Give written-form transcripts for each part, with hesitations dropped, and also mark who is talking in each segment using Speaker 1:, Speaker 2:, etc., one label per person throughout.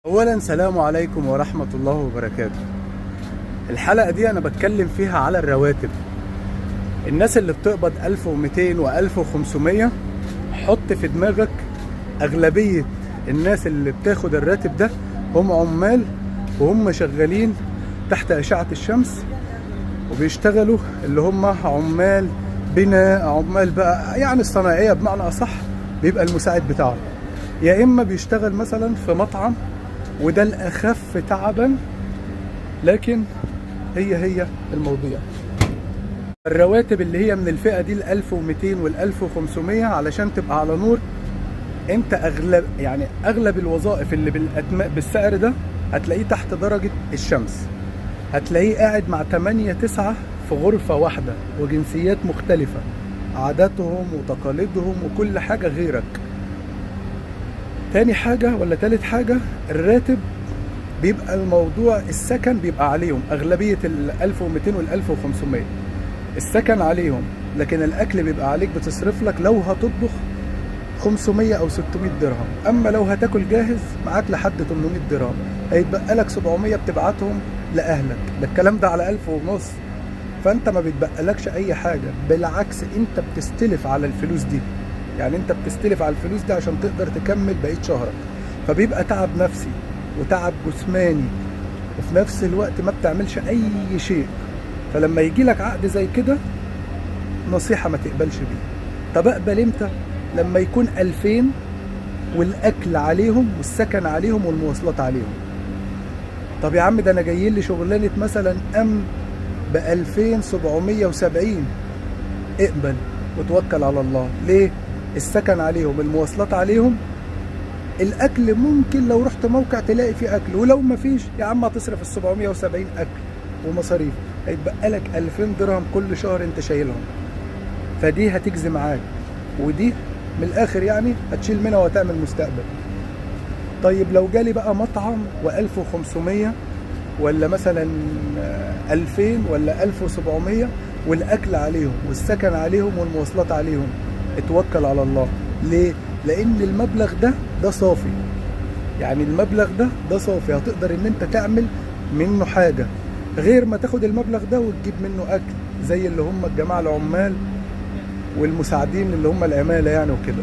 Speaker 1: اولا سلام عليكم ورحمة الله وبركاته. الحلقة دي انا بتكلم فيها على الرواتب. الناس اللي بتقبض 1200 و 1500 حط في دماغك اغلبية الناس اللي بتاخد الراتب ده هم عمال، وهم شغالين تحت اشعة الشمس، وبيشتغلوا اللي هم عمال بناء، عمال بقى يعني الصناعية بمعنى اصح، بيبقى المساعد بتاعه يا اما بيشتغل مثلا في مطعم، وده الأخف تعبا، لكن هي الموضوع. الرواتب اللي هي من الفئة دي ال 1200 وال 1500 علشان تبقى على نور، انت اغلب الوظائف اللي بالسعر ده هتلاقيه تحت درجة الشمس، هتلاقيه قاعد مع 8 9 في غرفة واحدة، وجنسيات مختلفة، عاداتهم وتقاليدهم وكل حاجة غيرك. تاني حاجة ولا تالت حاجة، الراتب بيبقى الموضوع السكن بيبقى عليهم، أغلبية ال 1200 وال 1500 السكن عليهم، لكن الأكل بيبقى عليك، بتصرف لك لو هتطبخ 500 أو 600 درهم، أما لو هتاكل جاهز معاك لحد 800 درهم، هيتبقى لك 700 بتبعتهم لأهلك، ده الكلام ده على 1500. فأنت ما بيتبقالكش أي حاجة، بالعكس أنت بتستلف على الفلوس دي، يعني انت بتستلف على الفلوس دي عشان تقدر تكمل بقية شهرك. فبيبقى تعب نفسي وتعب جسماني، وفي نفس الوقت ما بتعملش اي شيء. فلما يجي لك عقد زي كده، نصيحة ما تقبلش بيه. طب اقبل امتى؟ لما يكون 2000 والاكل عليهم والسكن عليهم والمواصلات عليهم. طب يا عم ده انا جاي لي شغلانة مثلا ب 2770، اقبل وتوكل على الله. ليه؟ السكن عليهم، المواصلات عليهم، الاكل ممكن لو رحت موقع تلاقي فيه اكل، ولو ما فيش يا عم هتصرف ال 770 اكل ومصاريف، هيتبقى لك 2000 درهم كل شهر انت شايلهم. فدي هتجزي معاك، ودي من الاخر يعني هتشيل منها وهتعمل مستقبل. طيب لو جالي بقى مطعم و 1500 ولا مثلا 2000 ولا 1700 والاكل عليهم والسكن عليهم والمواصلات عليهم، اتوكل على الله. ليه؟ لان المبلغ ده صافي، يعني المبلغ ده صافي، هتقدر ان انت تعمل منه حاجة غير ما تاخد المبلغ ده وتجيب منه اكل، زي اللي هم الجماعة العمال والمساعدين اللي هم العمالة يعني وكده.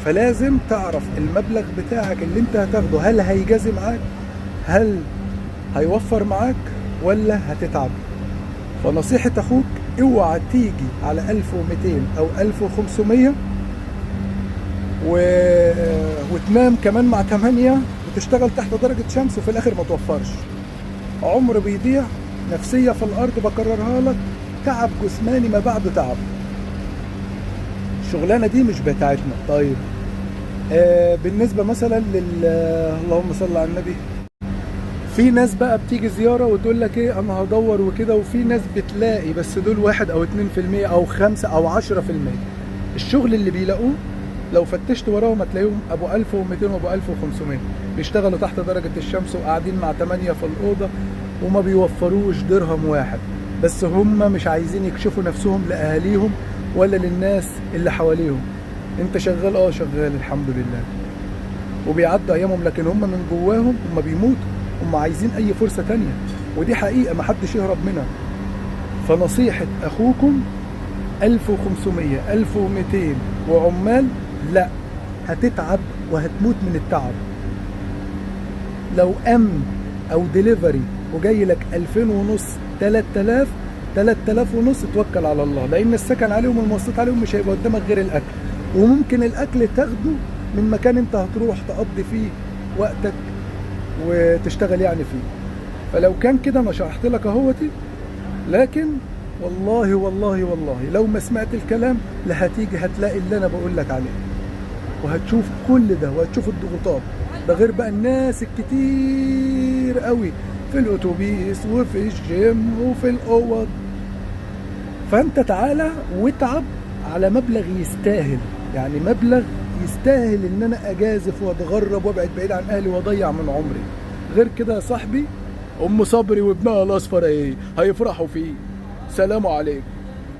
Speaker 1: فلازم تعرف المبلغ بتاعك اللي انت هتاخده، هل هيجازي معاك، هل هيوفر معاك، ولا هتتعب. فنصيحة اخوك، اوعى تيجي على 1200 او 1500 وتنام كمان مع 8 وتشتغل تحت درجة شمس، وفي الاخر ما توفرش. عمر بيضيع، نفسية في الارض، بكررها لك، تعب جسماني ما بعده تعب. الشغلانة دي مش بتاعتنا. طيب بالنسبة مثلا اللهم صل على النبي، في ناس بقى بتيجي زيارة وتقول لك ايه انا هدور وكده، وفي ناس بتلاقي بس دول 1 أو 2% او 5 أو 10%. الشغل اللي بيلاقوه لو فتشت وراهم هتلاقيهم ابو 1200 وابو 1500 بيشتغلوا تحت درجة الشمس وقاعدين مع 8 في الأوضة، وما بيوفروش درهم واحد، بس هم مش عايزين يكشفوا نفسهم لأهاليهم ولا للناس اللي حواليهم. انت شغال؟ شغال الحمد لله، وبيعدوا ايامهم، لكن هم من جواهم هم بيموتوا، هم عايزين اي فرصة تانية، ودي حقيقة محدش يهرب منها. فنصيحة اخوكم 1500 1200 وعمال، لا، هتتعب وهتموت من التعب. لو او ديليفري وجاي لك 2000 ونص 3000 ونص، توكل على الله، لان السكن عليهم والمواصلات عليهم، مش هيبقى قدامك غير الاكل، وممكن الاكل تاخده من مكان انت هتروح تقضي فيه وقتك وتشتغل يعني فيه. فلو كان كده انا شرحت لك اهوتي، لكن والله والله والله لو ما سمعت الكلام لا هتيجي هتلاقي اللي انا بقول لك عليه، وهتشوف كل ده، وهتشوف الضغوطات. ده غير بقى الناس الكتير قوي في الاتوبيس وفي الجيم وفي الاوض. فانت تعالى واتعب على مبلغ يستاهل، يعني مبلغ يستاهل ان انا اجازف واتغرب وابعد بعيد عن اهلي واضيع من عمري. غير كده يا صاحبي، ام صبري وابنها الاصفر ايه هيفرحوا فيه. سلام عليكم.